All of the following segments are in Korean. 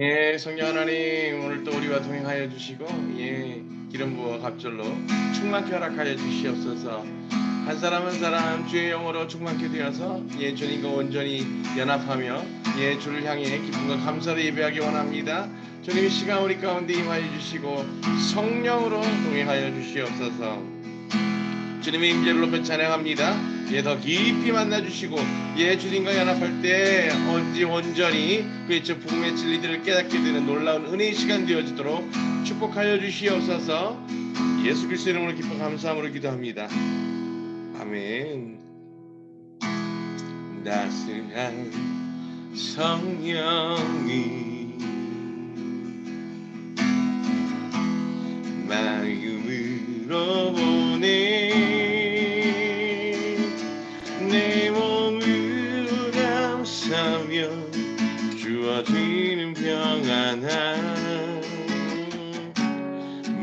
예, 성령 하나님, 오늘 또 우리와 동행하여 주시고, 기름 부어 갑절로 충만케 허락하여 주시옵소서. 한 사람 한 사람 주의 영으로 충만케 되어서 주님과 온전히 연합하며 주를 향해 기쁨과 감사를 예배하기 원합니다. 주님 이 시간 우리 가운데 임하여 주시고 성령으로 동행하여 주시옵소서. 주님의 임재를 높여 찬양합니다. 더 깊이 만나주시고 주님과 연합할 때 온전히 그의 복음의 진리들을 깨닫게 되는 놀라운 은혜의 시간 되어지도록 축복하여 주시옵소서. 예수 그리스도 이름으로 기뻐 감사함으로 기도합니다. 아멘. 따스한 성령이 마음으로 보내 내 몸을 감싸며 주어지는 평안함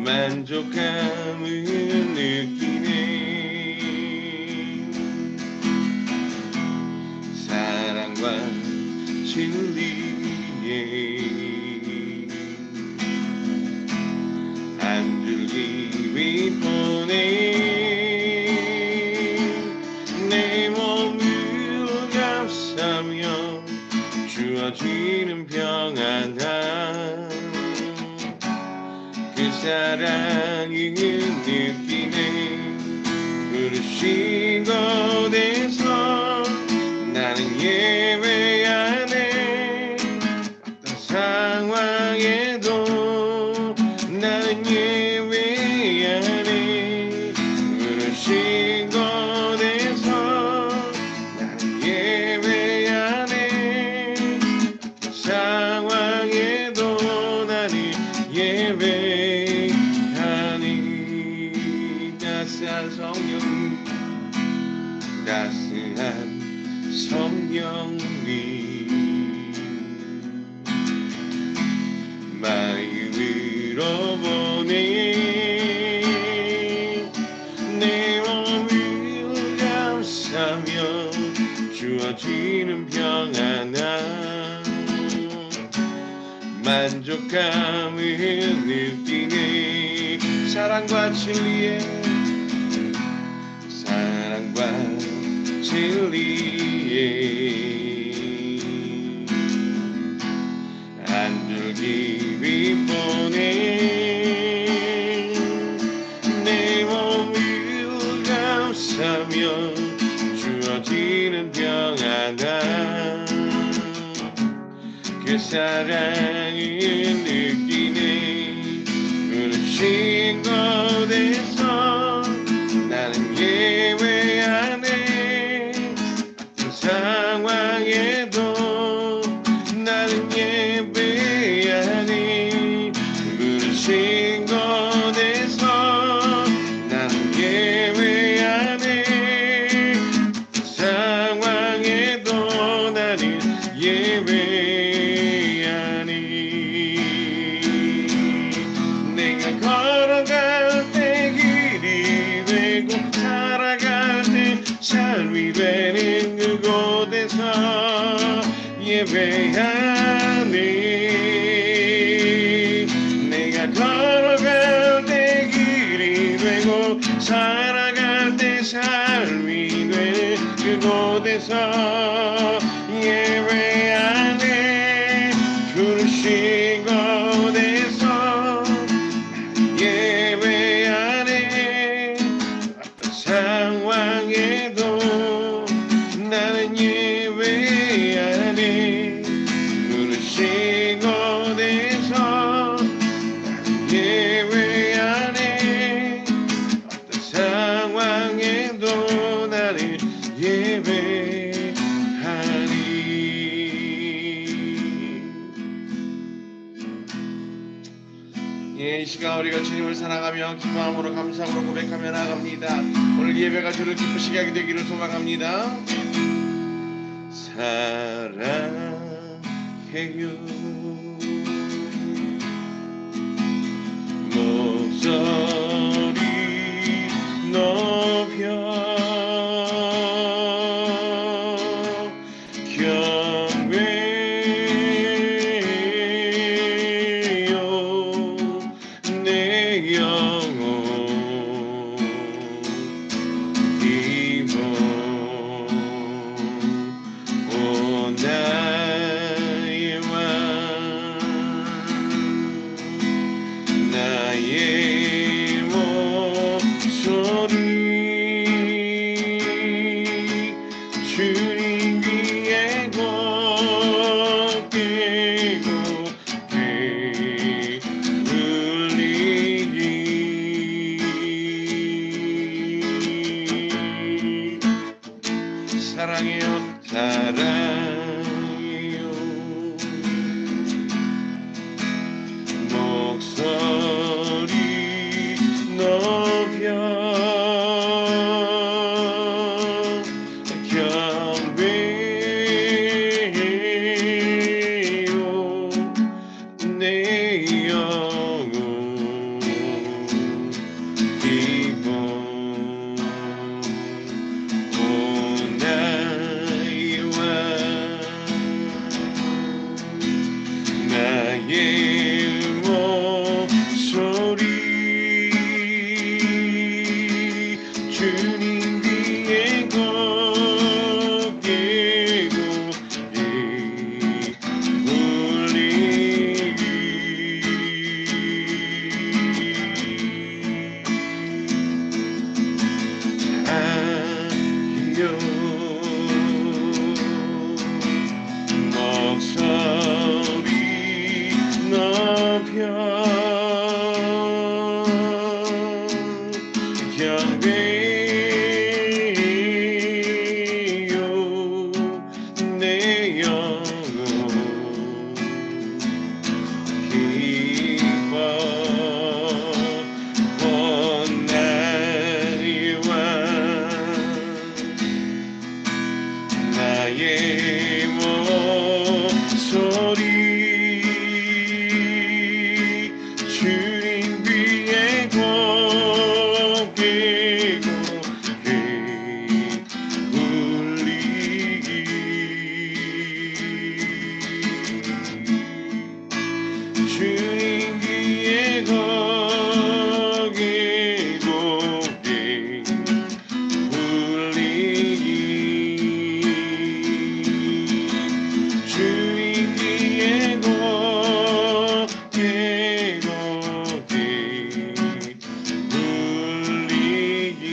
만족감을 느끼네. 사랑과 진리에 한 줄기 빛보내 내 몸을 감싸며 주어지는 평안함 그 사랑을 느끼네. 부르신 곳에서 나는 예배하네. 어떤 상황에도 나는 예배하네. 부르신 곳에서 나는 예배하네. 어떤 상황에도 나는 예배하니. 따스한 성령 따스한 성령이 마음으로 보내 내 몸을 감싸며 주어지는 평안함 만족감을 느끼네. 사랑과 진리에 한 줄기 빛보내 내 몸을 감싸며 주어지는 평안함 그 사랑을 느끼네. 부르신 곳에서 나는 예배하네. 어떤 상황에도 나는 예배하네. 부르신 곳에서 나는 예배하네. 어떤 상황에도 나는 예배하네. 내가 걸어갈 때 길이 되고 살아갈 때 삶이 되는 그곳에서 예배하네. 내가 걸어갈 때 길이 되고 살아갈 때 삶이 되는 그곳에서 예배하네. 부르신 곳에서 예배하네. 어떤 상황에도 나는 예배하네. 부르신 곳에서 나는 예배하네. 어떤 상황에도 나는 예배하니. 이 시간 우리가 주님을 사랑하며 기뻐함으로 감사함으로 고백하며 나아갑니다. 오늘 예배가 주를 기쁘시게 하게 되기를 소망합니다. 사랑해요. 목소리 높여 사랑해요 사랑해요 목소리 높여 경배해요 내 영혼 기쁨 오나이와 나의 목소리 주님 위에 걷게 목소리 높여 경배해요 내 영혼 기뻐 나이와 나의 목소리 주님 위에 곱게 울리기 주님 위에 곱게 울리기 주님 위에 곱게 울리기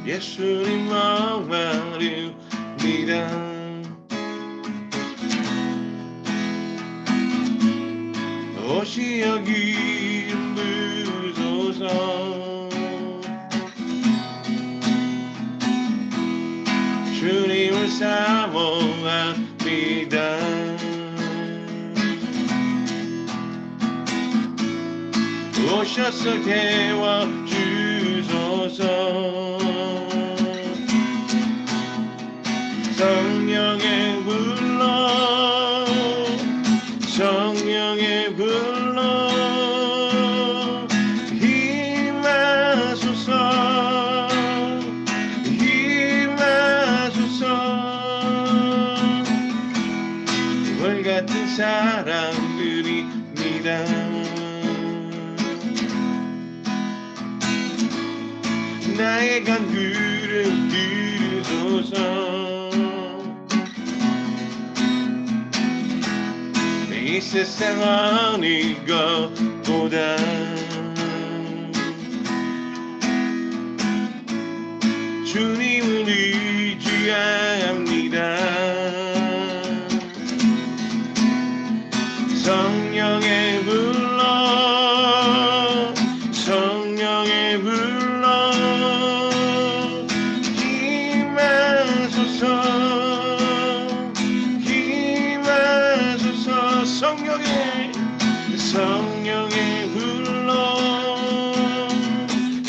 예수님 목마릅니다 오시어 기름 부으소서 주님을 사모합니다 오셔서 깨워주소서 성령의 불러 성령의 불러 임하소서 임하소서 월같은 사랑들입니다 나의 간구를 들으소서 이 세상 어느 것보다 주님을 의지합니다 성령의 불러 성령의 불러 임하소서 임하소서 성령의 불러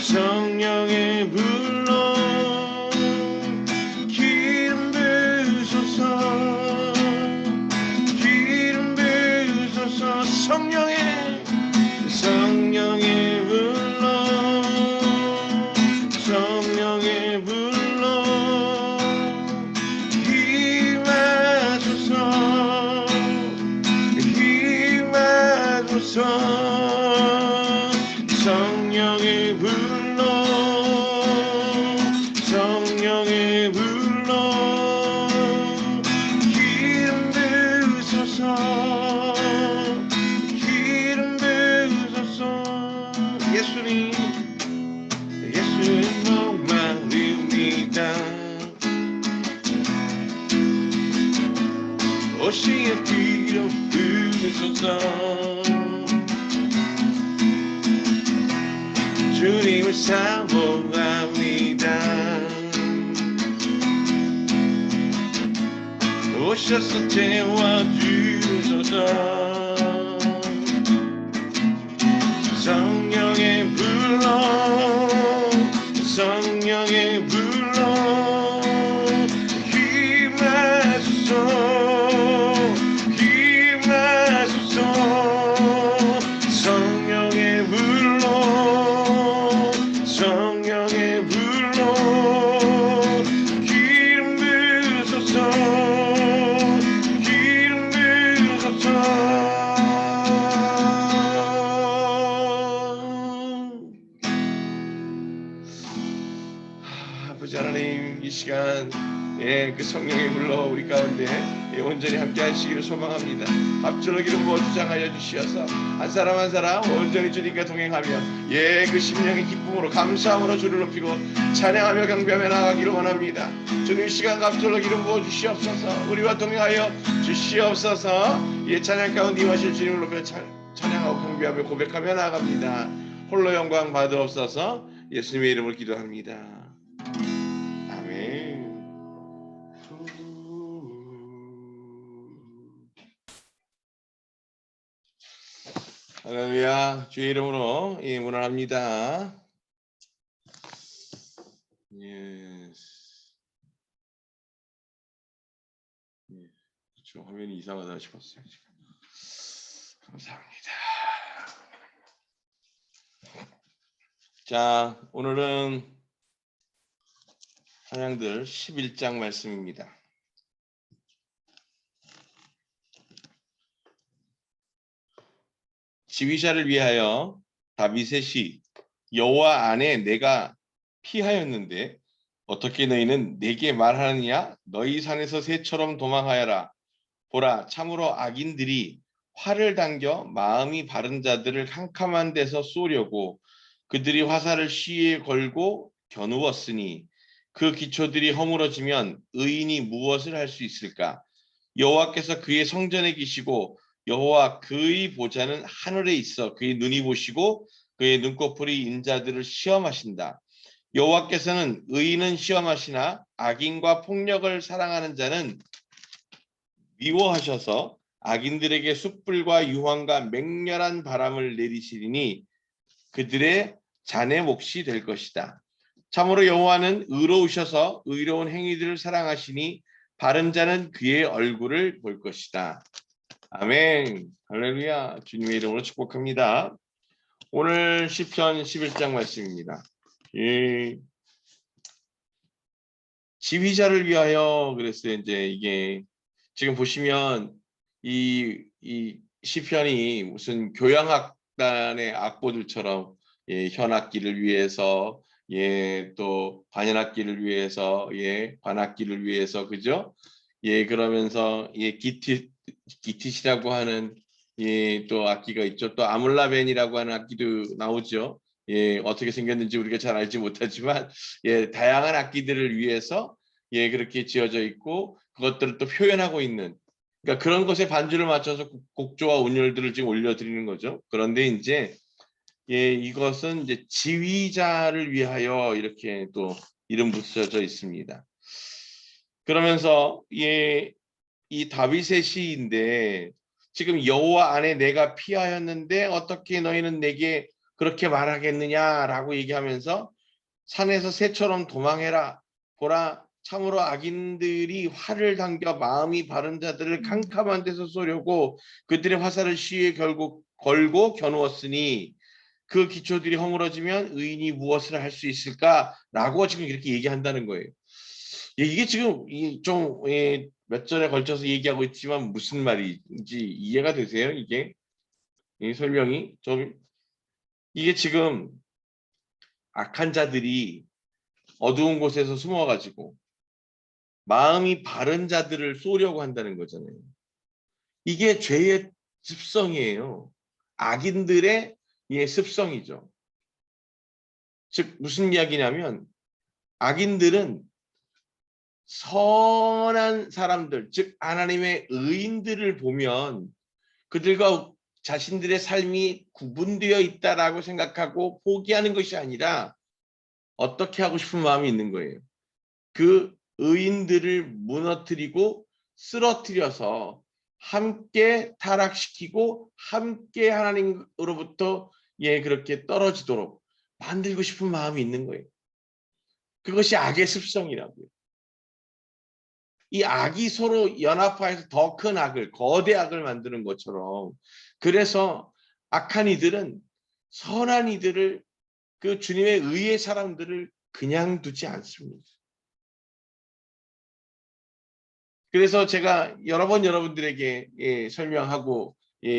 성령의 불러 기름 부으소서 기름 부으소서 성령의 불러 성령의 불러 임하소서 임하소서 성령의 불러 성령의 불러 기름 부으소서 기름 부으소서 예수님 목마릅니다 기름 부으소서. 주님을 사모합니다. 오셔서 채워주소서. 성령의 불러 성령의 불러 힘내소서 힘내소서. 성령의 불러 성령의 불러 기름 부으소서 기름 부으소서. 아버지 하나님, 이 시간 그 성령의 불러 우리 가운데 온전히 함께 하시기를 소망합니다. 앞줄로 기름 부어 주장하여 주시어서 한 사람 한 사람 온전히 주님과 동행하며 그 심령의 기쁨으로 감사함으로 주를 높이고 찬양하며 경배하며 나아가기를 원합니다. 주님, 이 시간 앞줄로 기름 부어 주시옵소서. 우리와 동행하여 주시옵소서. 찬양 가운데 임하실 주님을 높여 찬양하고 경배하며 고백하며 나아갑니다. 홀로 영광 받으옵소서. 예수님의 이름을 기도합니다. 아멘. 할렐루야. 주의 이름으로 문안합니다. 그렇죠. 화면이 이상하다 싶었어요. 감사합니다. 자, 오늘은 찬양들 11장 말씀입니다. 지휘자를 위하여 다윗의 시. 여호와 안에 내가 피하였는데 어떻게 너희는 내게 말하느냐? 너희 산에서 새처럼 도망하여라. 보라, 참으로 악인들이 활을 당겨 마음이 바른 자들을 캄캄한 데서 쏘려고 그들이 화살을 시에 걸고 겨누었으니 그 기초들이 허물어지면 의인이 무엇을 할 수 있을까? 여호와께서 그의 성전에 계시고 여호와 그의 보좌는 하늘에 있어 그의 눈이 보시고 그의 눈꺼풀이 인자들을 시험하신다. 여호와께서는 의인은 시험하시나 악인과 폭력을 사랑하는 자는 미워하셔서 악인들에게 숯불과 유황과 맹렬한 바람을 내리시리니 그들의 잔해 몫이 될 것이다. 참으로 여호와는 의로우셔서 의로운 행위들을 사랑하시니 바른 자는 그의 얼굴을 볼 것이다. 아멘. 할렐루야. 주님의 이름으로 축복합니다. 오늘 시편 11장 말씀입니다. 지휘자를 위하여 그랬어요. 이제 이게 지금 보시면 이 시편이 무슨 교향악단의 악보들처럼 현악기를 위해서 또 반연악기를 위해서 관악기를 위해서 그죠? 그러면서 기티시라고 하는 또 악기가 있죠. 또 아물라벤이라고 하는 악기도 나오죠. 어떻게 생겼는지 우리가 잘 알지 못하지만 다양한 악기들을 위해서 그렇게 지어져 있고 그것들을 또 표현하고 있는, 그러니까 그런 것에 반주를 맞춰서 곡조와 운율들을 지금 올려드리는 거죠. 그런데 이제 이것은 이제 지휘자를 위하여 이렇게 또 이름 붙여져 있습니다. 그러면서 이 다윗의 시인데 지금 여호와 안에 내가 피하였는데 어떻게 너희는 내게 그렇게 말하겠느냐라고 얘기하면서 산에서 새처럼 도망해라. 보라, 참으로 악인들이 활을 당겨 마음이 바른 자들을 캄캄한 데서 쏘려고 그들의 화살을 시에 걸고 겨누었으니 그 기초들이 허물어지면 의인이 무엇을 할 수 있을까라고 지금 이렇게 얘기한다는 거예요. 이게 지금 좀 몇 절에 걸쳐서 얘기하고 있지만 무슨 말인지 이해가 되세요? 이게 이 설명이 좀, 이게 지금 악한 자들이 어두운 곳에서 숨어가지고 마음이 바른 자들을 쏘려고 한다는 거잖아요. 이게 죄의 습성이에요. 악인들의 습성이죠. 즉 무슨 이야기냐면 악인들은 선한 사람들, 즉 하나님의 의인들을 보면 그들과 자신들의 삶이 구분되어 있다라고 생각하고 포기하는 것이 아니라 어떻게 하고 싶은 마음이 있는 거예요. 그 의인들을 무너뜨리고 쓰러뜨려서 함께 타락시키고 함께 하나님으로부터 그렇게 떨어지도록 만들고 싶은 마음이 있는 거예요. 그것이 악의 습성이라고요. 이 악이 서로 연합하여서 더 큰 악을, 거대 악을 만드는 것처럼, 그래서 악한 이들은 선한 이들을, 그 주님의 의의 사람들을 그냥 두지 않습니다. 그래서 제가 여러 번 여러분들에게 설명하고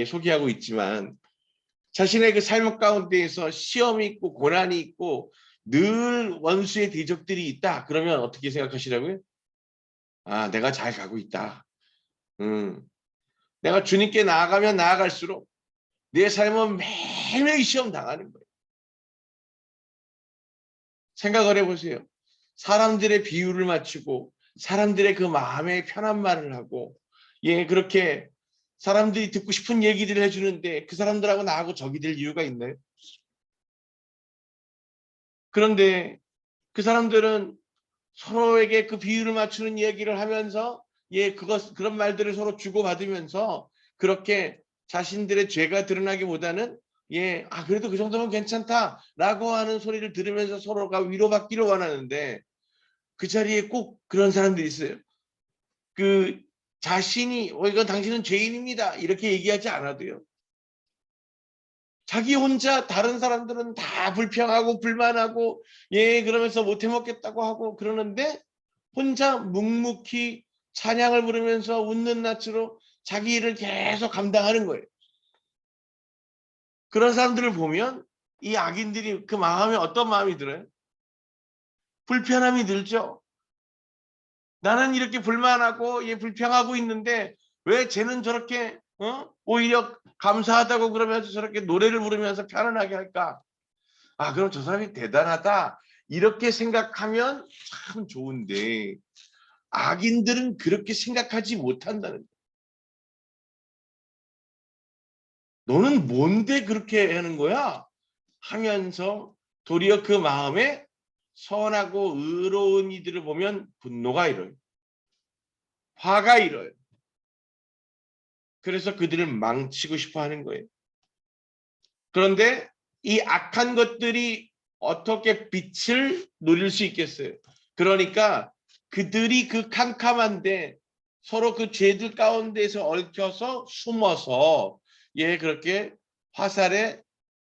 소개하고 있지만, 자신의 그 삶 가운데에서 시험이 있고 고난이 있고 늘 원수의 대적들이 있다. 그러면 어떻게 생각하시라고요? 아, 내가 잘 가고 있다. 내가 주님께 나아가면 나아갈수록 내 삶은 매일매일 시험 당하는 거예요. 생각을 해보세요. 사람들의 비유를 맞추고 사람들의 그 마음에 편한 말을 하고 그렇게 사람들이 듣고 싶은 얘기들을 해주는데 그 사람들하고 나하고 적이 될 이유가 있나요? 그런데 그 사람들은 서로에게 그 비유를 맞추는 얘기를 하면서 그런 말들을 서로 주고받으면서 그렇게 자신들의 죄가 드러나기보다는 그래도 그 정도면 괜찮다라고 하는 소리를 들으면서 서로가 위로받기를 원하는데, 그 자리에 꼭 그런 사람들이 있어요. 그 자신이 이건 당신은 죄인입니다 이렇게 얘기하지 않아도요, 자기 혼자 다른 사람들은 다 불평하고 불만하고 그러면서 못 해먹겠다고 하고 그러는데 혼자 묵묵히 찬양을 부르면서 웃는 낯으로 자기 일을 계속 감당하는 거예요. 그런 사람들을 보면 이 악인들이 그 마음에 어떤 마음이 들어요? 불편함이 들죠. 나는 이렇게 불만하고 불평하고 있는데 왜 쟤는 저렇게 오히려 감사하다고 그러면서 저렇게 노래를 부르면서 편안하게 할까? 아, 그럼 저 사람이 대단하다 이렇게 생각하면 참 좋은데, 악인들은 그렇게 생각하지 못한다는 거예요. 너는 뭔데 그렇게 하는 거야? 하면서 도리어 그 마음에 선하고 의로운 이들을 보면 분노가 일어요. 화가 일어요. 그래서 그들을 망치고 싶어 하는 거예요. 그런데 이 악한 것들이 어떻게 빛을 노릴 수 있겠어요? 그러니까 그들이 그 캄캄한데 서로 그 죄들 가운데서 얽혀서 숨어서 그렇게 활에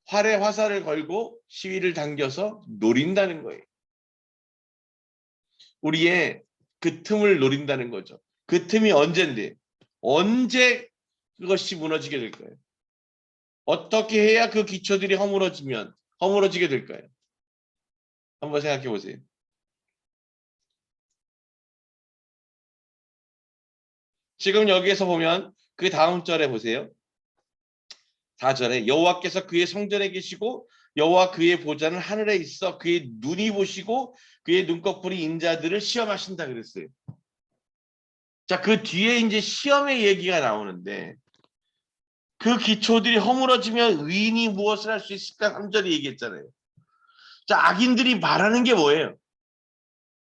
화살을 걸고 시위를 당겨서 노린다는 거예요. 우리의 그 틈을 노린다는 거죠. 그 틈이 언젠데, 언제 그것이 무너지게 될까요? 어떻게 해야 그 기초들이 허물어지게 될까요? 한번 생각해 보세요. 지금 여기에서 보면 그 다음 절에 보세요. 4절에 여호와께서 그의 성전에 계시고 여호와 그의 보좌는 하늘에 있어 그의 눈이 보시고 그의 눈꺼풀이 인자들을 시험하신다 그랬어요. 자, 그 뒤에 이제 시험의 얘기가 나오는데, 그 기초들이 허물어지면 의인이 무엇을 할 수 있을까? 3절에 얘기했잖아요. 자, 악인들이 말하는 게 뭐예요?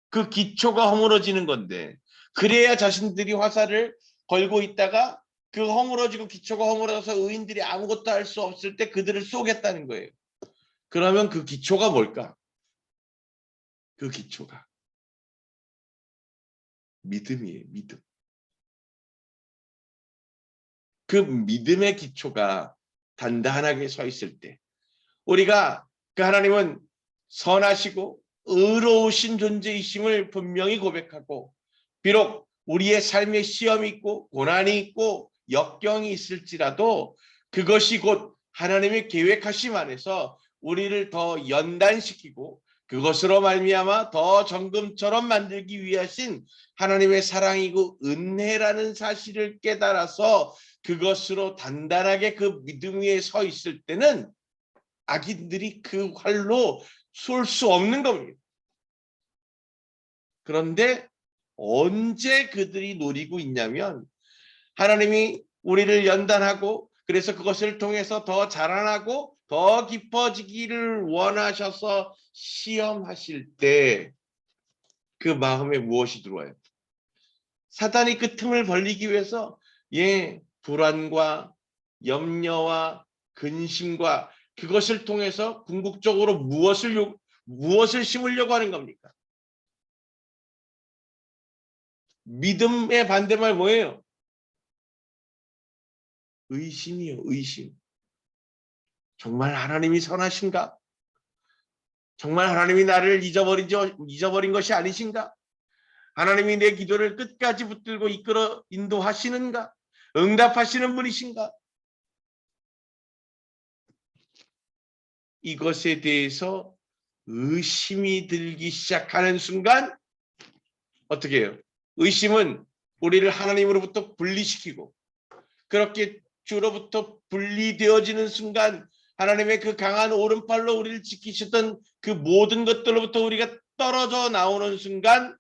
그 기초가 허물어지는 건데, 그래야 자신들이 화살을 걸고 있다가 그 허물어지고 기초가 허물어져서 의인들이 아무것도 할 수 없을 때 그들을 쏘겠다는 거예요. 그러면 그 기초가 뭘까? 그 기초가 믿음이에요. 믿음. 그 믿음의 기초가 단단하게 서 있을 때, 우리가 그 하나님은 선하시고 의로우신 존재이심을 분명히 고백하고, 비록 우리의 삶에 시험이 있고 고난이 있고 역경이 있을지라도 그것이 곧 하나님의 계획하심 안에서 우리를 더 연단시키고 그것으로 말미암아 더 정금처럼 만들기 위하신 하나님의 사랑이고 은혜라는 사실을 깨달아서 그것으로 단단하게 그 믿음 위에 서 있을 때는 악인들이 그 활로 쏠 수 없는 겁니다. 그런데 언제 그들이 노리고 있냐면 하나님이 우리를 연단하고 그래서 그것을 통해서 더 자라나고 더 깊어지기를 원하셔서 시험하실 때 그 마음에 무엇이 들어와요? 사단이 그 틈을 벌리기 위해서 불안과 염려와 근심과 그것을 통해서 궁극적으로 무엇을 심으려고 하는 겁니까? 믿음의 반대말 뭐예요? 의심이요, 의심. 정말 하나님이 선하신가? 정말 하나님이 나를 잊어버린 것이 아니신가? 하나님이 내 기도를 끝까지 붙들고 이끌어 인도하시는가? 응답하시는 분이신가? 이것에 대해서 의심이 들기 시작하는 순간 어떻게 해요? 의심은 우리를 하나님으로부터 분리시키고 그렇게 주로부터 분리되어지는 순간 하나님의 그 강한 오른팔로 우리를 지키셨던 그 모든 것들로부터 우리가 떨어져 나오는 순간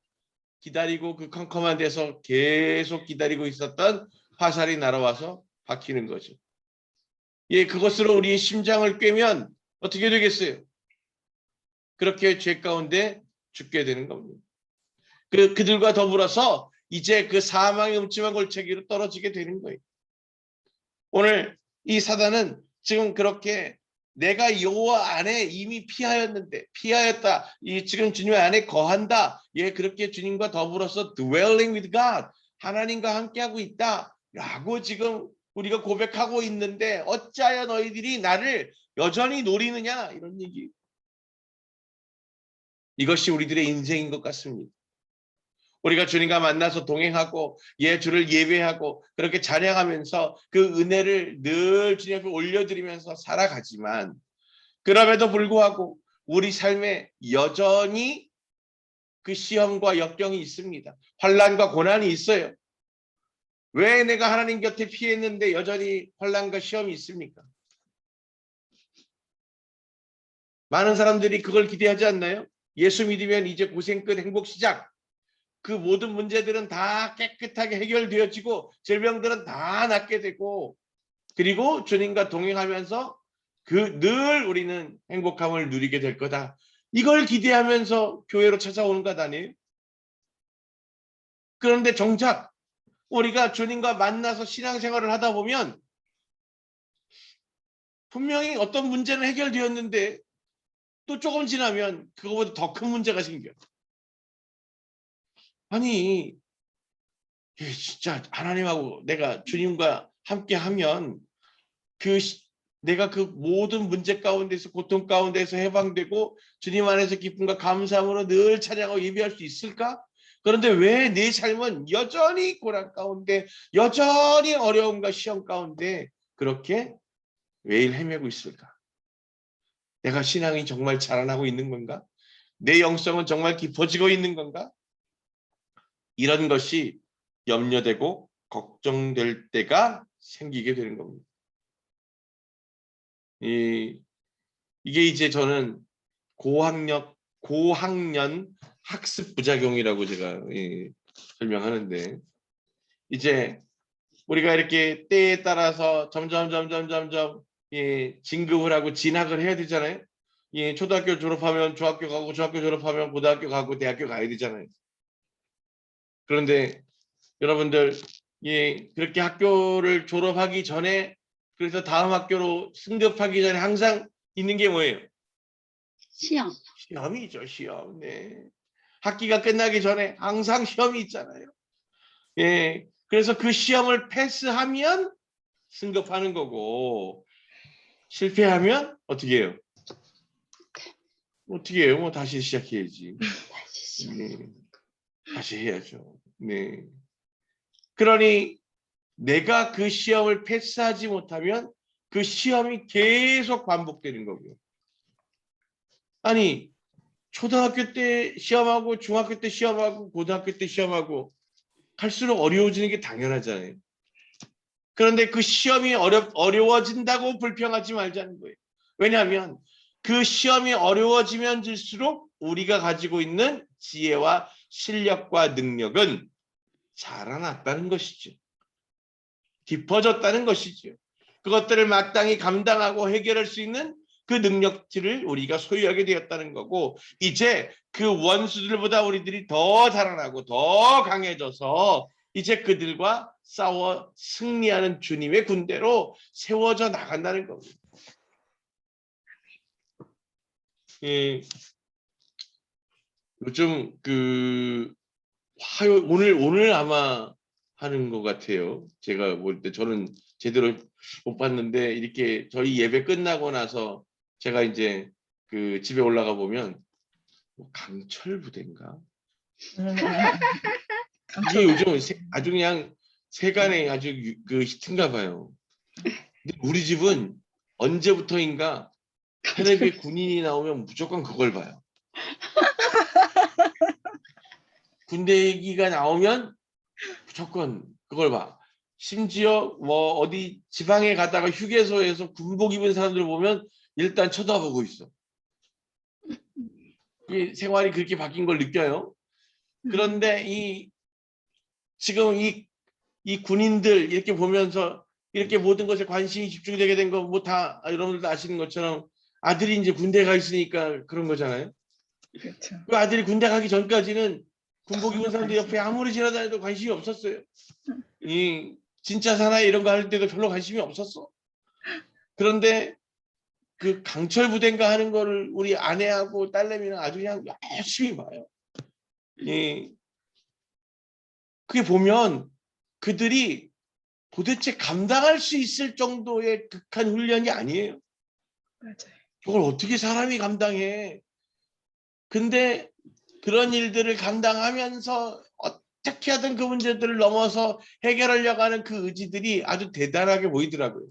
기다리고 그 컴컴한 데서 계속 기다리고 있었던 화살이 날아와서 박히는 거죠. 그것으로 우리의 심장을 꿰면 어떻게 되겠어요? 그렇게 죄 가운데 죽게 되는 겁니다. 그들과 더불어서 이제 그 사망의 음침한 골짜기로 떨어지게 되는 거예요. 오늘 이 사단은 지금 그렇게 내가 여호와 안에 이미 피하였다. 지금 주님 안에 거한다. 그렇게 주님과 더불어서 dwelling with God, 하나님과 함께하고 있다라고 지금 우리가 고백하고 있는데 어찌하여 너희들이 나를 여전히 노리느냐 이런 얘기. 이것이 우리들의 인생인 것 같습니다. 우리가 주님과 만나서 동행하고 주를 예배하고 그렇게 찬양하면서 그 은혜를 늘 주님 앞에 올려드리면서 살아가지만 그럼에도 불구하고 우리 삶에 여전히 그 시험과 역경이 있습니다. 환난과 고난이 있어요. 왜 내가 하나님 곁에 피했는데 여전히 환난과 시험이 있습니까? 많은 사람들이 그걸 기대하지 않나요? 예수 믿으면 이제 고생 끝 행복 시작. 그 모든 문제들은 다 깨끗하게 해결되어지고 질병들은 다 낫게 되고 그리고 주님과 동행하면서 늘 우리는 행복함을 누리게 될 거다. 이걸 기대하면서 교회로 찾아오는 것 아니에요? 그런데 정작 우리가 주님과 만나서 신앙생활을 하다 보면 분명히 어떤 문제는 해결되었는데 또 조금 지나면 그거보다 더 큰 문제가 생겨요. 아니 진짜 하나님하고 내가 주님과 함께하면 내가 그 모든 문제 가운데서 고통 가운데서 해방되고 주님 안에서 기쁨과 감사함으로 늘 찬양하고 예배할 수 있을까? 그런데 왜 내 삶은 여전히 고난 가운데 여전히 어려움과 시험 가운데 그렇게 매일 헤매고 있을까? 내가 신앙이 정말 자라나고 있는 건가? 내 영성은 정말 깊어지고 있는 건가? 이런 것이 염려되고 걱정될 때가 생기게 되는 겁니다. 이게 이제 저는 고학년 학습 부작용이라고 제가 설명하는데 이제 우리가 이렇게 때에 따라서 점점 진급을 하고 진학을 해야 되잖아요. 초등학교 졸업하면 중학교 가고 중학교 졸업하면 고등학교 가고 대학교 가야 되잖아요. 그런데 여러분들 그렇게 학교를 졸업하기 전에 그래서 다음 학교로 승급하기 전에 항상 있는 게 뭐예요? 시험이죠, 시험. 네. 학기가 끝나기 전에 항상 시험이 있잖아요. 그래서 그 시험을 패스하면 승급하는 거고 실패하면 어떻게 해요? 어떻게 해요? 뭐 다시 시작해야지. 네. 다시 해야죠. 네. 그러니 내가 그 시험을 패스하지 못하면 그 시험이 계속 반복되는 거고요. 아니 초등학교 때 시험하고 중학교 때 시험하고 고등학교 때 시험하고 갈수록 어려워지는 게 당연하잖아요. 그런데 그 시험이 어려워진다고 불평하지 말자는 거예요. 왜냐하면 그 시험이 어려워지면 질수록 우리가 가지고 있는 지혜와 실력과 능력은 자라났다는 것이죠. 깊어졌다는 것이죠. 그것들을 마땅히 감당하고 해결할 수 있는 그 능력치를 우리가 소유하게 되었다는 거고, 이제 그 원수들보다 우리들이 더 자라나고 더 강해져서 이제 그들과 싸워 승리하는 주님의 군대로 세워져 나간다는 겁니다. 예, 요즘 오늘 아마 하는 것 같아요. 제가 볼 때 저는 제대로 못 봤는데, 이렇게 저희 예배 끝나고 나서 제가 이제 집에 올라가 보면 강철 부대인가? 이게 요즘 아주 그냥 세간에 아주 히트인가 봐요. 근데 우리 집은 언제부터인가 텔레비에 군인이 나오면 무조건 그걸 봐요. 군대 얘기가 나오면 무조건 그걸 봐. 심지어 뭐 어디 지방에 가다가 휴게소에서 군복 입은 사람들 보면 일단 쳐다보고 있어. 이 생활이 그렇게 바뀐 걸 느껴요. 그런데 지금 이 군인들 이렇게 보면서 이렇게 모든 것에 관심이 집중되게 된 거 뭐 다 여러분들도 아시는 것처럼 아들이 이제 군대 가 있으니까 그런 거잖아요. 그렇죠. 그 아들이 군대 가기 전까지는 군복 입은 사람들 옆에 아무리 지나다녀도 관심이 없었어요. 이 진짜 사나이 이런 거 할 때도 별로 관심이 없었어. 그런데 그 강철 부대인가 하는 거를 우리 아내하고 딸내미는 아주 그냥 열심히 봐요. 그게 보면 그들이 도대체 감당할 수 있을 정도의 극한 훈련이 아니에요. 맞아요. 그걸 어떻게 사람이 감당해. 근데 그런 일들을 감당하면서 어떻게 하든 그 문제들을 넘어서 해결하려고 하는 그 의지들이 아주 대단하게 보이더라고요.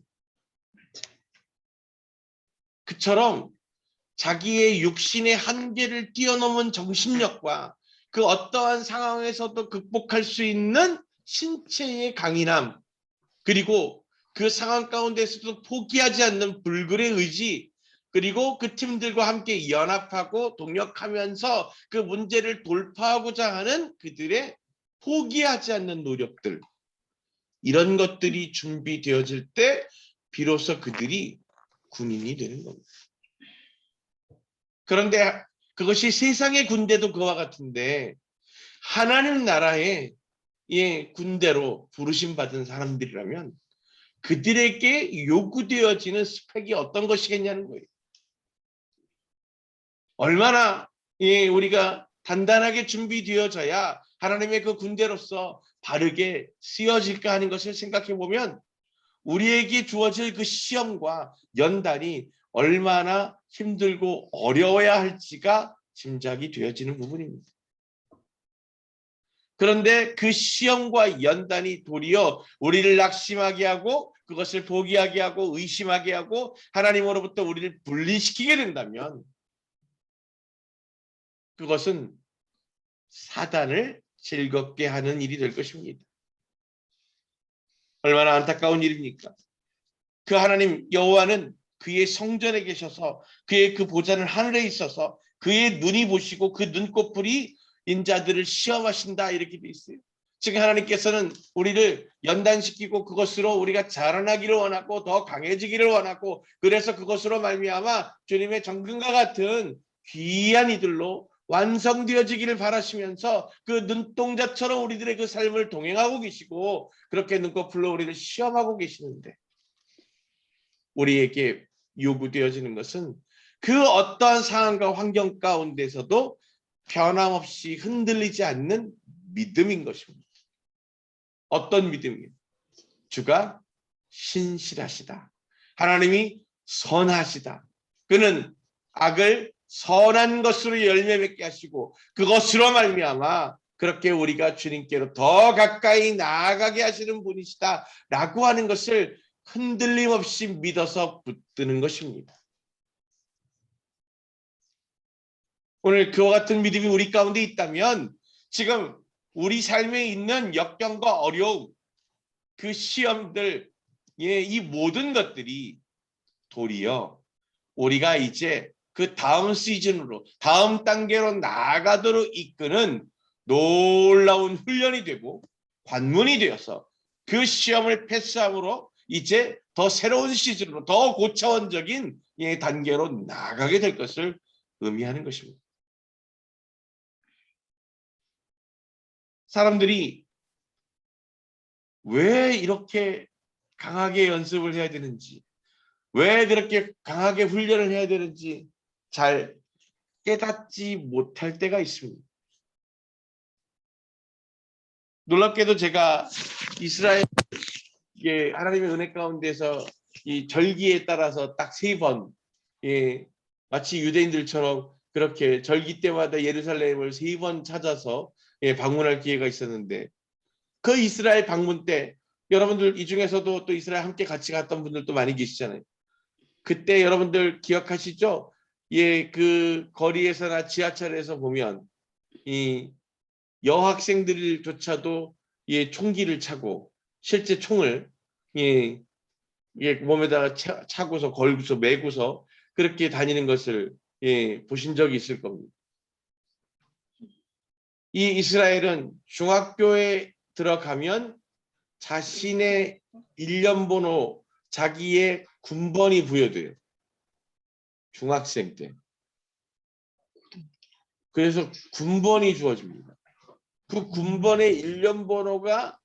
그처럼 자기의 육신의 한계를 뛰어넘은 정신력과 그 어떠한 상황에서도 극복할 수 있는 신체의 강인함, 그리고 그 상황 가운데서도 포기하지 않는 불굴의 의지, 그리고 그 팀들과 함께 연합하고 동력하면서 그 문제를 돌파하고자 하는 그들의 포기하지 않는 노력들, 이런 것들이 준비되어질 때 비로소 그들이 군인이 되는 겁니다. 그런데 그것이 세상의 군대도 그와 같은데, 하나님 나라의 군대로 부르심 받은 사람들이라면 그들에게 요구되어지는 스펙이 어떤 것이겠냐는 거예요. 얼마나 우리가 단단하게 준비되어져야 하나님의 그 군대로서 바르게 쓰여질까 하는 것을 생각해 보면 우리에게 주어질 그 시험과 연단이 얼마나 힘들고 어려워야 할지가 짐작이 되어지는 부분입니다. 그런데 그 시험과 연단이 도리어 우리를 낙심하게 하고 그것을 포기하게 하고 의심하게 하고 하나님으로부터 우리를 분리시키게 된다면 그것은 사단을 즐겁게 하는 일이 될 것입니다. 얼마나 안타까운 일입니까? 그 하나님 여호와는 그의 성전에 계셔서 그의 그 보좌는 하늘에 있어서 그의 눈이 보시고 그 눈꺼풀이 인자들을 시험하신다, 이렇게 돼 있어요. 지금 하나님께서는 우리를 연단시키고 그것으로 우리가 자라나기를 원하고 더 강해지기를 원하고, 그래서 그것으로 말미암아 주님의 정금과 같은 귀한 이들로 완성되어지기를 바라시면서 그 눈동자처럼 우리들의 그 삶을 동행하고 계시고 그렇게 눈꺼풀로 우리를 시험하고 계시는데, 우리에게 요구되어지는 것은 그 어떠한 상황과 환경 가운데서도 변함없이 흔들리지 않는 믿음인 것입니다. 어떤 믿음이에요? 주가 신실하시다. 하나님이 선하시다. 그는 악을 선한 것으로 열매 맺게 하시고 그것으로 말미암아 그렇게 우리가 주님께로 더 가까이 나아가게 하시는 분이시다 라고 하는 것을 흔들림 없이 믿어서 붙드는 것입니다. 오늘 그와 같은 믿음이 우리 가운데 있다면 지금 우리 삶에 있는 역경과 어려움, 그 시험들, 이 모든 것들이 도리어 우리가 이제 그 다음 시즌으로, 다음 단계로 나아가도록 이끄는 놀라운 훈련이 되고 관문이 되어서 그 시험을 패스함으로 이제 더 새로운 시즌으로 더 고차원적인 단계로 나아가게 될 것을 의미하는 것입니다. 사람들이 왜 이렇게 강하게 연습을 해야 되는지, 왜 그렇게 강하게 훈련을 해야 되는지 잘 깨닫지 못할 때가 있습니다. 놀랍게도 제가 이스라엘 하나님의 은혜 가운데서 이 절기에 따라서 딱 3번, 마치 유대인들처럼 그렇게 절기 때마다 예루살렘을 3번 찾아서 방문할 기회가 있었는데, 그 이스라엘 방문 때 여러분들 이 중에서도 또 이스라엘 함께 같이 갔던 분들도 많이 계시잖아요. 그때 여러분들 기억하시죠? 그 거리에서나 지하철에서 보면 이 여학생들조차도 총기를 차고 실제 총을 몸에다가 차고서 걸고서 메고서 그렇게 다니는 것을 보신 적이 있을 겁니다. 이 이스라엘은 중학교에 들어가면 자신의 일련번호, 자기의 군번이 부여돼요. 중학생 때. 그래서 군번이 주어집니다. 그 군번의 일련번호가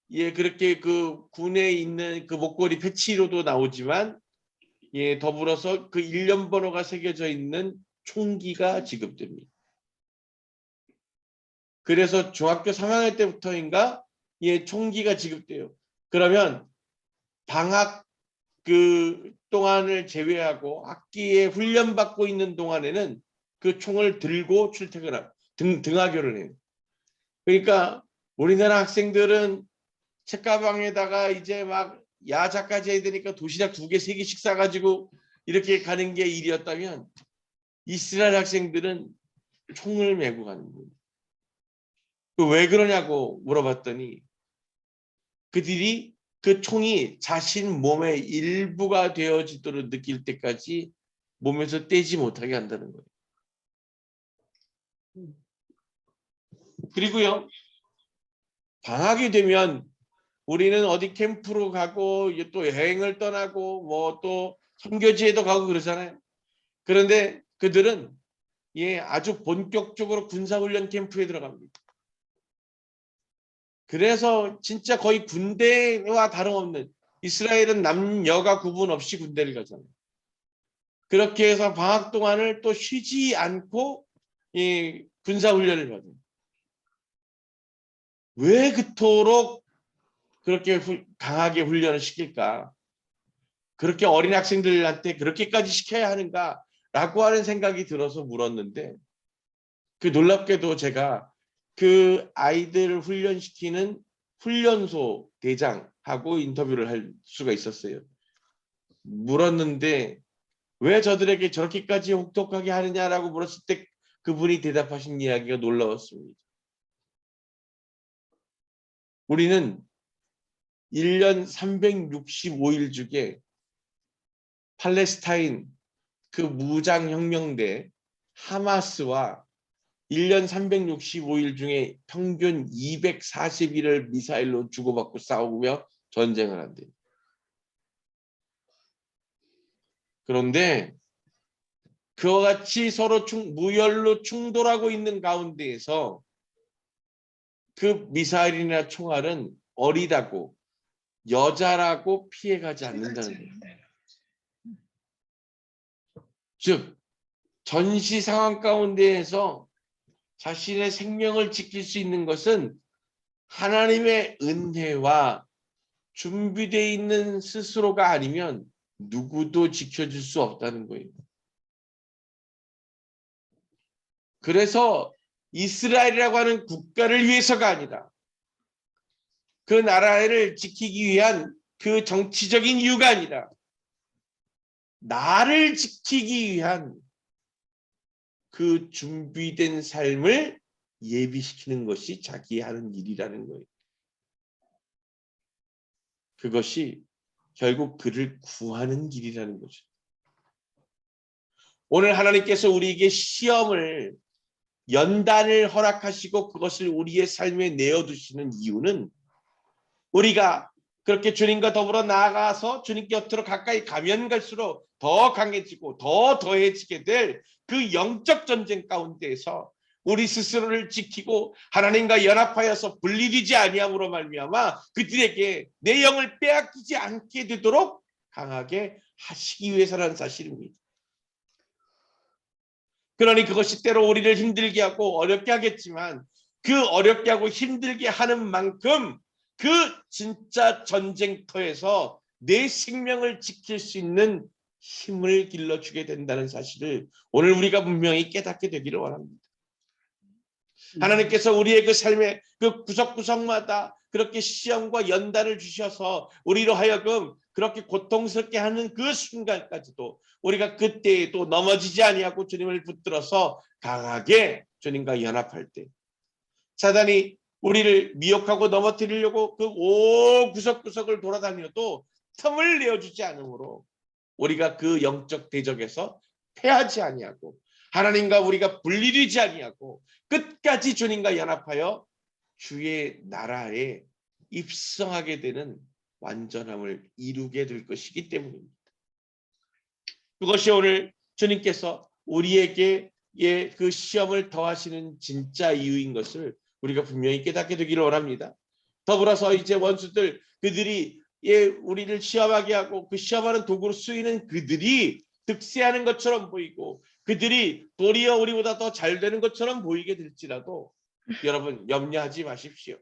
그렇게 그 군에 있는 그 목걸이 패치로도 나오지만 더불어서 그 일련번호가 새겨져 있는 총기가 지급됩니다. 그래서 중학교 3학년 때부터인가 총기가 지급돼요. 그러면 방학 그 동안을 제외하고 학기에 훈련받고 있는 동안에는 그 총을 들고 등하교를 해요. 그러니까 우리나라 학생들은 책가방에다가 이제 막 야자까지 해야 되니까 도시락 2개, 3개씩 싸가지고 이렇게 가는 게 일이었다면 이스라엘 학생들은 총을 메고 가는 거예요. 왜 그러냐고 물어봤더니 그들이 그 총이 자신 몸의 일부가 되어지도록 느낄 때까지 몸에서 떼지 못하게 한다는 거예요. 그리고요, 방학이 되면 우리는 어디 캠프로 가고 또 여행을 떠나고 뭐 또 선교지에도 가고 그러잖아요. 그런데 그들은 아주 본격적으로 군사훈련 캠프에 들어갑니다. 그래서 진짜 거의 군대와 다름없는, 이스라엘은 남녀가 구분 없이 군대를 가잖아요. 그렇게 해서 방학 동안을 또 쉬지 않고 군사훈련을 받아요. 왜 그토록 그렇게 강하게 훈련을 시킬까? 그렇게 어린 학생들한테 그렇게까지 시켜야 하는가라고 하는 생각이 들어서 물었는데, 그 놀랍게도 제가 그 아이들을 훈련시키는 훈련소 대장하고 인터뷰를 할 수가 있었어요. 물었는데 왜 저들에게 저렇게까지 혹독하게 하느냐라고 물었을 때 그분이 대답하신 이야기가 놀라웠습니다. 우리는 1년 365일 중에 팔레스타인 그 무장혁명대 하마스와 1년 365일 중에 평균 240일을 미사일로 주고받고 싸우며 전쟁을 한대요. 그런데 그와 같이 서로 무혈로 충돌하고 있는 가운데에서 그 미사일이나 총알은 어리다고 여자라고 피해가지 않는다는 거예요. 즉 전시 상황 가운데에서 자신의 생명을 지킬 수 있는 것은 하나님의 은혜와 준비되어 있는 스스로가 아니면 누구도 지켜줄 수 없다는 거예요. 그래서 이스라엘이라고 하는 국가를 위해서가 아니라 그 나라를 지키기 위한 그 정치적인 이유가 아니라 나를 지키기 위한 그 준비된 삶을 예비시키는 것이 자기 하는 일이라는 거예요. 그것이 결국 그를 구하는 길이라는 거죠. 오늘 하나님께서 우리에게 시험을 연단을 허락하시고 그것을 우리의 삶에 내어두시는 이유는 우리가 그렇게 주님과 더불어 나아가서 주님 곁으로 가까이 가면 갈수록 더 강해지고 더 더해지게 될 그 영적 전쟁 가운데에서 우리 스스로를 지키고 하나님과 연합하여서 분리되지 아니함으로 말미암아 그들에게 내 영을 빼앗기지 않게 되도록 강하게 하시기 위해서라는 사실입니다. 그러니 그것이 때로 우리를 힘들게 하고 어렵게 하겠지만 그 어렵게 하고 힘들게 하는 만큼 그 진짜 전쟁터에서 내 생명을 지킬 수 있는 힘을 길러주게 된다는 사실을 오늘 우리가 분명히 깨닫게 되기를 원합니다. 하나님께서 우리의 그 삶의 그 구석구석마다 그렇게 시험과 연단을 주셔서 우리로 하여금 그렇게 고통스럽게 하는 그 순간까지도 우리가 그때에 또 넘어지지 아니하고 주님을 붙들어서 강하게 주님과 연합할 때 사단이 우리를 미혹하고 넘어뜨리려고 그 온 구석구석을 돌아다녀도 틈을 내어주지 않으므로 우리가 그 영적 대적에서 패하지 아니하고 하나님과 우리가 분리되지 아니하고 끝까지 주님과 연합하여 주의 나라에 입성하게 되는 완전함을 이루게 될 것이기 때문입니다. 그것이 오늘 주님께서 우리에게 그 시험을 더하시는 진짜 이유인 것을 우리가 분명히 깨닫게 되기를 원합니다. 더불어서 이제 원수들 그들이 우리를 시험하게 하고 그 시험하는 도구로 쓰이는 그들이 득세하는 것처럼 보이고 그들이 도리어 우리보다 더 잘 되는 것처럼 보이게 될지라도 여러분 염려하지 마십시오.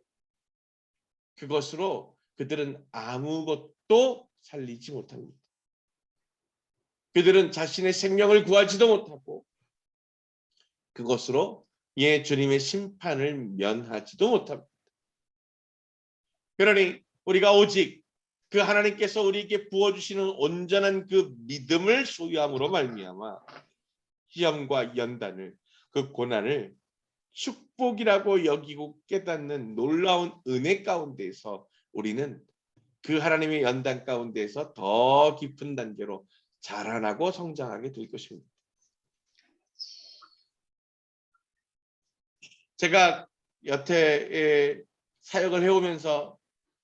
그것으로 그들은 아무것도 살리지 못합니다. 그들은 자신의 생명을 구하지도 못하고 그것으로 주님의 심판을 면하지도 못합니다. 그러니 우리가 오직 그 하나님께서 우리에게 부어주시는 온전한 그 믿음을 소유함으로 말미암아 시험과 연단을 그 고난을 축복이라고 여기고 깨닫는 놀라운 은혜 가운데에서 우리는 그 하나님의 연단 가운데에서 더 깊은 단계로 자라나고 성장하게 될 것입니다. 제가 여태에 사역을 해오면서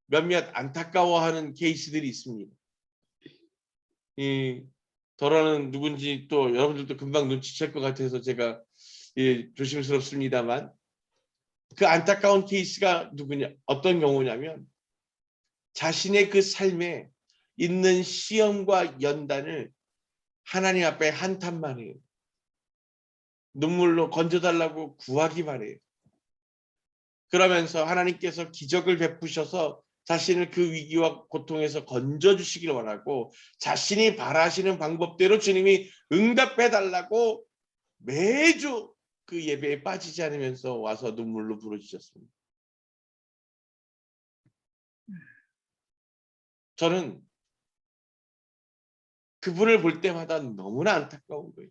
몇몇 안타까워하는 케이스들이 있습니다. 더러는 누군지 또 여러분들도 금방 눈치챌 것 같아서 제가 조심스럽습니다만 그 안타까운 케이스가 누구냐 어떤 경우냐면 자신의 그 삶에 있는 시험과 연단을 하나님 앞에 한탄만 해요. 눈물로 건져달라고 구하기만 해요. 그러면서 하나님께서 기적을 베푸셔서 자신을 그 위기와 고통에서 건져주시길 원하고 자신이 바라시는 방법대로 주님이 응답해달라고 매주 그 예배에 빠지지 않으면서 와서 눈물로 부르짖었습니다. 저는 그분을 볼 때마다 너무나 안타까운 거예요.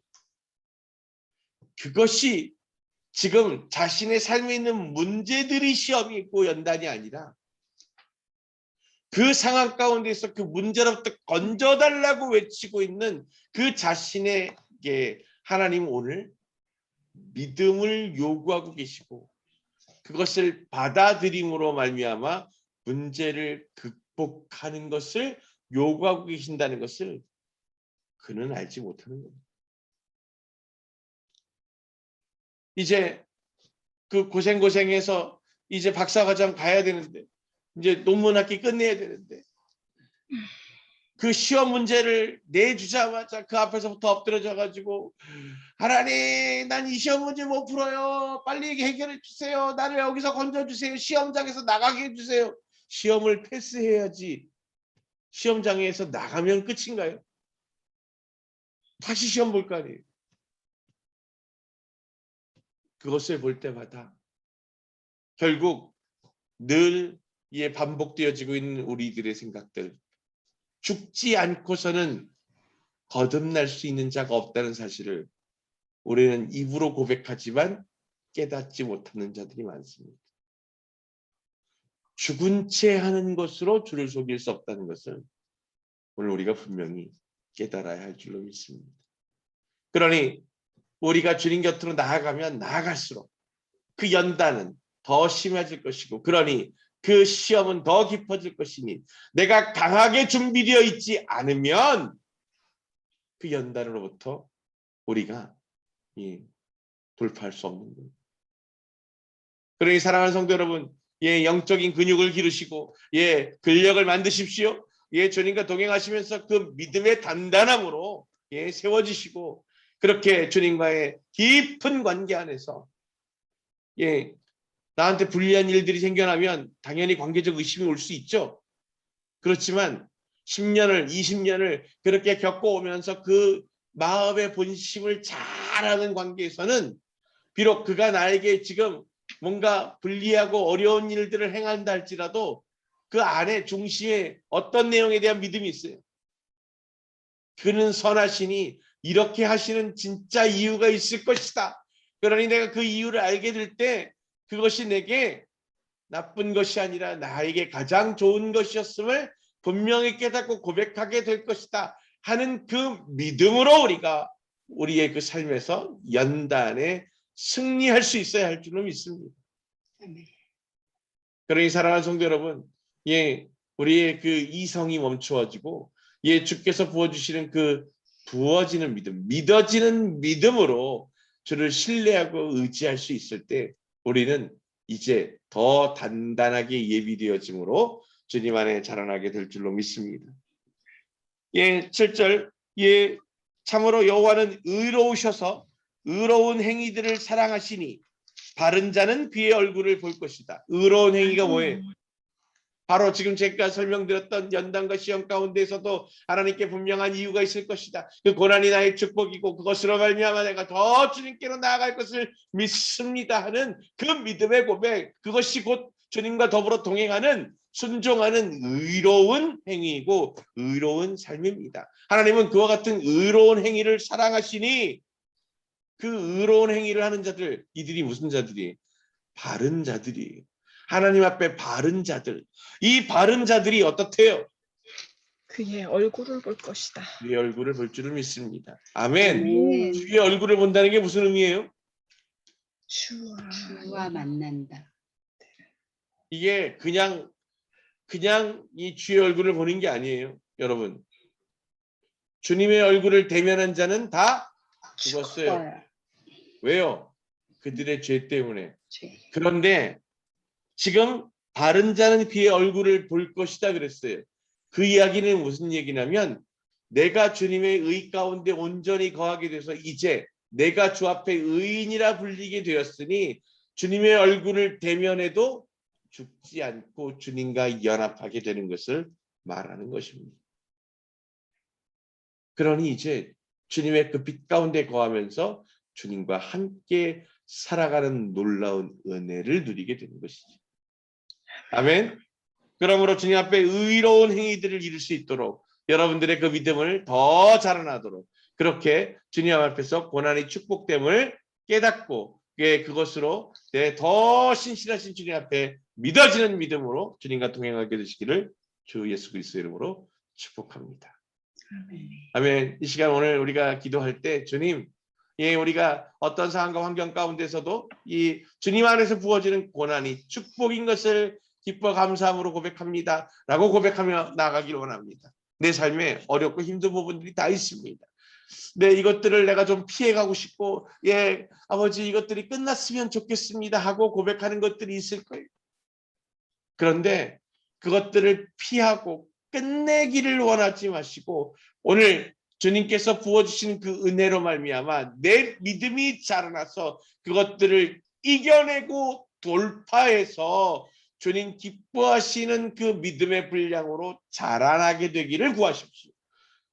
그것이 지금 자신의 삶에 있는 문제들이 시험이 있고 연단이 아니라 그 상황 가운데서 그 문제로부터 건져달라고 외치고 있는 그 자신에게 하나님 오늘 믿음을 요구하고 계시고 그것을 받아들임으로 말미암아 문제를 극복하는 것을 요구하고 계신다는 것을 그는 알지 못하는 겁니다. 이제 그 고생해서 이제 박사과정 가야 되는데 이제 논문 학기 끝내야 되는데 그 시험 문제를 내주자마자 그 앞에서부터 엎드려져 가지고 하나님 난 이 시험 문제 못 풀어요. 빨리 해결해 주세요. 나를 여기서 건져주세요. 시험장에서 나가게 해주세요. 시험을 패스해야지. 시험장에서 나가면 끝인가요? 다시 시험 볼 거 아니에요. 그것을 볼 때마다 결국 늘 반복되어지고 있는 우리들의 생각들 죽지 않고서는 거듭날 수 있는 자가 없다는 사실을 우리는 입으로 고백하지만 깨닫지 못하는 자들이 많습니다. 죽은 채 하는 것으로 주를 속일 수 없다는 것을 오늘 우리가 분명히 깨달아야 할 줄로 믿습니다. 그러니 우리가 주님 곁으로 나아가면 나아갈수록 그 연단은 더 심해질 것이고, 그러니 그 시험은 더 깊어질 것이니 내가 강하게 준비되어 있지 않으면 그 연단으로부터 우리가 돌파할 수 없는 거예요. 그러니 사랑하는 성도 여러분, 영적인 근육을 기르시고 근력을 만드십시오. 주님과 동행하시면서 그 믿음의 단단함으로 세워지시고, 그렇게 주님과의 깊은 관계 안에서 나한테 불리한 일들이 생겨나면 당연히 관계적 의심이 올 수 있죠. 그렇지만 10년을 20년을 그렇게 겪어오면서 그 마음의 본심을 잘 아는 관계에서는 비록 그가 나에게 지금 뭔가 불리하고 어려운 일들을 행한다 할지라도 그 안에 중심에 어떤 내용에 대한 믿음이 있어요. 그는 선하시니 이렇게 하시는 진짜 이유가 있을 것이다. 그러니 내가 그 이유를 알게 될 때 그것이 내게 나쁜 것이 아니라 나에게 가장 좋은 것이었음을 분명히 깨닫고 고백하게 될 것이다 하는 그 믿음으로 우리가 우리의 그 삶에서 연단에 승리할 수 있어야 할 줄로 믿습니다. 그러니 사랑하는 성도 여러분, 우리의 그 이성이 멈추어지고 주께서 부어주시는 그 부어지는 믿음, 믿어지는 믿음으로 주를 신뢰하고 의지할 수 있을 때 우리는 이제 더 단단하게 예비되어짐으로 주님 안에 자라나게 될 줄로 믿습니다. 7절, 참으로 여호와는 의로우셔서 의로운 행위들을 사랑하시니 바른 자는 그의 얼굴을 볼 것이다. 의로운 행위가 뭐예요? 바로 지금 제가 설명드렸던 연단과 시험 가운데에서도 하나님께 분명한 이유가 있을 것이다. 그 고난이 나의 축복이고 그것으로 말미암아 내가 더 주님께로 나아갈 것을 믿습니다 하는 그 믿음의 고백, 그것이 곧 주님과 더불어 동행하는 순종하는 의로운 행위이고 의로운 삶입니다. 하나님은 그와 같은 의로운 행위를 사랑하시니 그 의로운 행위를 하는 자들, 이들이 무슨 자들이에요? 바른 자들이에요. 하나님 앞에 바른 자들. 이 바른 자들이 어떻대요? 그의 얼굴을 볼 것이다. 주의 얼굴을 볼 줄을 믿습니다. 아멘. 아멘. 주의 얼굴을 본다는 게 무슨 의미예요? 주와 만난다. 이게 그냥 이 주의 얼굴을 보는 게 아니에요. 여러분. 주님의 얼굴을 대면한 자는 다 죽었어요. 왜요? 그들의 죄 때문에. 그런데 지금 바른 자는 그의 얼굴을 볼 것이다 그랬어요. 그 이야기는 무슨 얘기냐면 내가 주님의 의 가운데 온전히 거하게 돼서 이제 내가 주 앞에 의인이라 불리게 되었으니 주님의 얼굴을 대면해도 죽지 않고 주님과 연합하게 되는 것을 말하는 것입니다. 그러니 이제 주님의 그 빛 가운데 거하면서 주님과 함께 살아가는 놀라운 은혜를 누리게 되는 것이죠. 아멘. 그러므로 주님 앞에 의로운 행위들을 이룰 수 있도록 여러분들의 그 믿음을 더 자라나도록 그렇게 주님 앞에서 고난의 축복됨을 깨닫고 그것으로 더 신실하신 주님 앞에 믿어지는 믿음으로 주님과 동행하게 되시기를 주 예수 그리스도의 이름으로 축복합니다. 아멘. 아멘. 이 시간 오늘 우리가 기도할 때 주님, 우리가 어떤 상황과 환경 가운데서도 이 주님 안에서 부어지는 고난이 축복인 것을 기뻐 감사함으로 고백합니다 라고 고백하며 나아가기를 원합니다. 내 삶에 어렵고 힘든 부분들이 다 있습니다. 이것들을 내가 좀 피해가고 싶고 아버지 이것들이 끝났으면 좋겠습니다 하고 고백하는 것들이 있을 거예요. 그런데 그것들을 피하고 끝내기를 원하지 마시고 오늘 주님께서 부어주신 그 은혜로 말미암아 내 믿음이 자라나서 그것들을 이겨내고 돌파해서 주님 기뻐하시는 그 믿음의 분량으로 자라나게 되기를 구하십시오.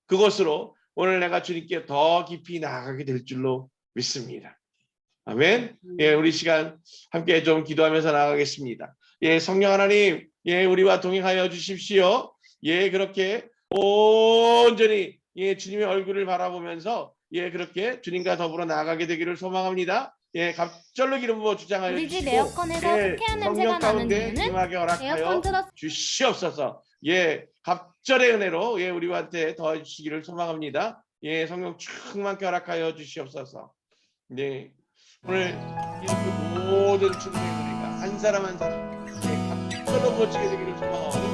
그것으로 오늘 내가 주님께 더 깊이 나아가게 될 줄로 믿습니다. 아멘. 우리 시간 함께 좀 기도하면서 나아가겠습니다. 성령 하나님, 우리와 동행하여 주십시오. 그렇게 온전히 주님의 얼굴을 바라보면서 그렇게 주님과 더불어 나아가게 되기를 소망합니다. 갑절로 기름 부어 주장하여 우리 집 주시고 에어컨에서 쾌한 성령 냄새가 나는 가운데 이유는 임하게 에어컨 허락하여 틀었 주시옵소서. 갑절의 은혜로 우리한테 더해 주시기를 소망합니다. 성령 충만케 허락하여 주시옵소서. 네, 오늘 이렇게 모든 충성의 우리가 한 사람 한 사람 각별로 멋지게 되기를 소망하오니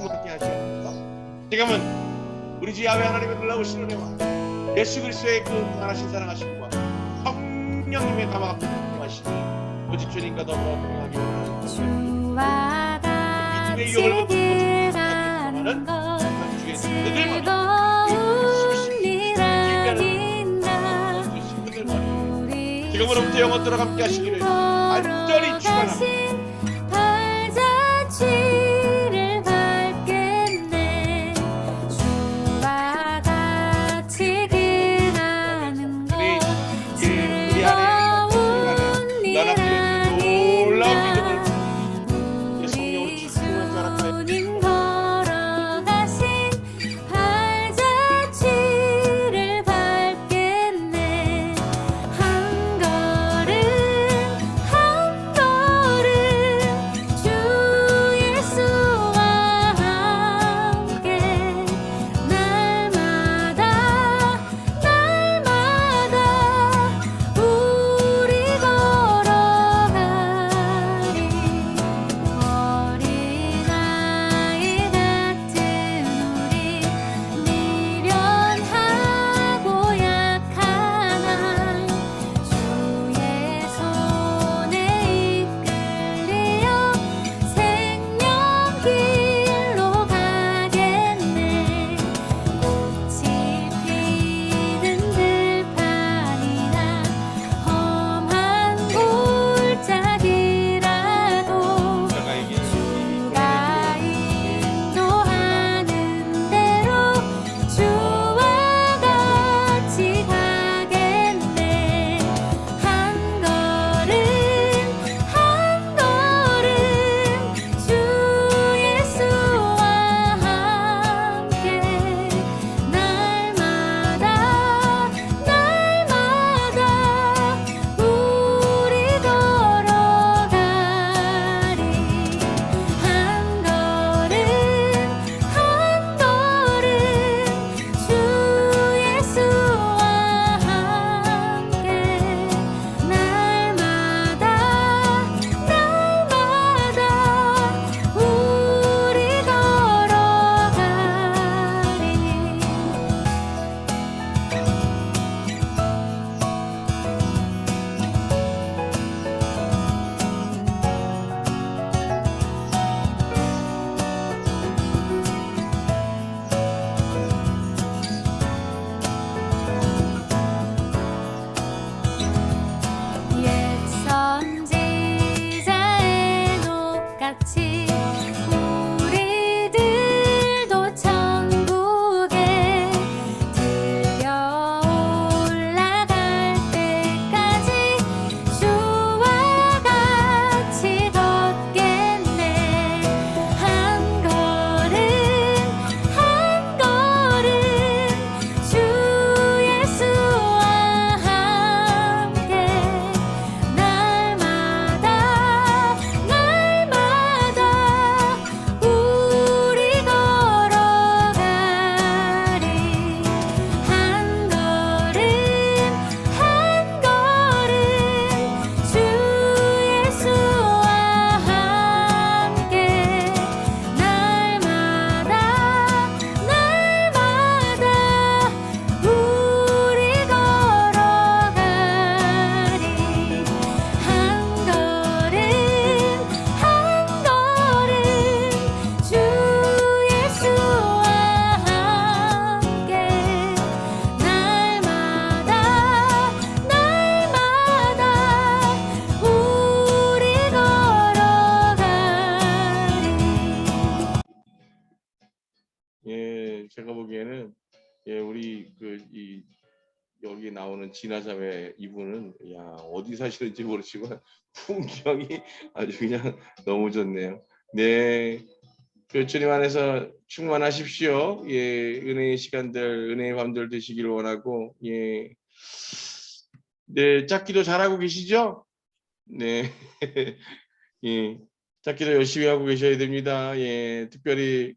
함께 하시옵소서. 지금은 우리 주 야훼 하나님의 놀라우신 은혜와 예수 그리스도의 그 무한하신 사랑하심과 성령님의 감화가 하시니 오직 주님과 더불어 동행하기 원하는 주와 같이 길 가는 것 즐거운 일 아닌가. 우리 지금으로부터 영원토록 함께 하시기를 간절히 축원합니다. 발자취를 밟겠네. 주와 같이 길 가는 것 즐거운 일 아닌가. 우리 주님 걸어가신 발자취를 밟겠네. 한 걸음 한 걸음 주 예수와 함께 날마다 우리 걸어가리. 어린아이 같은 우리 미련하고 약한 주의 손에 이끌려 생명길로 가겠네. 꽃이 피는 들판이나 험한 골짜기라도 주가 인도하는 대로 주와 같이 가겠네. 한 걸음 한 걸음 주 예수와 함께 날마다 우리 걸어가리. 한 걸음 한 걸음 주 예수와 함께 날마다 우리 옛 선지자의 녹같이 우리들도 천국에 들려 올라갈 때까지 주와 같이 걷겠네. 한 걸음 한 걸음 주 예수와 함께 날마다 우리 걸어가리. 한 걸음 한 걸음 주 예수와 함께 날마다 우리 걸어가리. 한 걸음 한 걸음 주 예수와 함께 날마다 우리 걸어가리. 예, 제가 보기에는 우리 이 여기 나오는 진화자매 이분은 어디 사시는지 모르지만 풍경이 아주 그냥 너무 좋네요. 네, 주님 안에서 충만하십시오. 은혜의 시간들, 은혜의 밤들 되시기를 원하고, 네, 짝기도 잘하고 계시죠? 네, 짝기도 열심히 하고 계셔야 됩니다. 특별히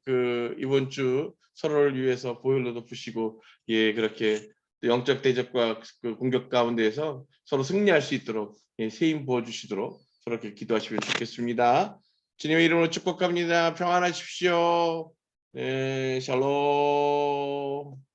이번 주 서로를 위해서 보혈로도 푸시고, 그렇게 또 영적 대적과 그 공격 가운데에서 서로 승리할 수 있도록 예, 세임 부어주시도록 서로 이렇게 기도하시면 좋겠습니다. 주님의 이름으로 축복합니다. 평안하십시오. 네, 샬롬.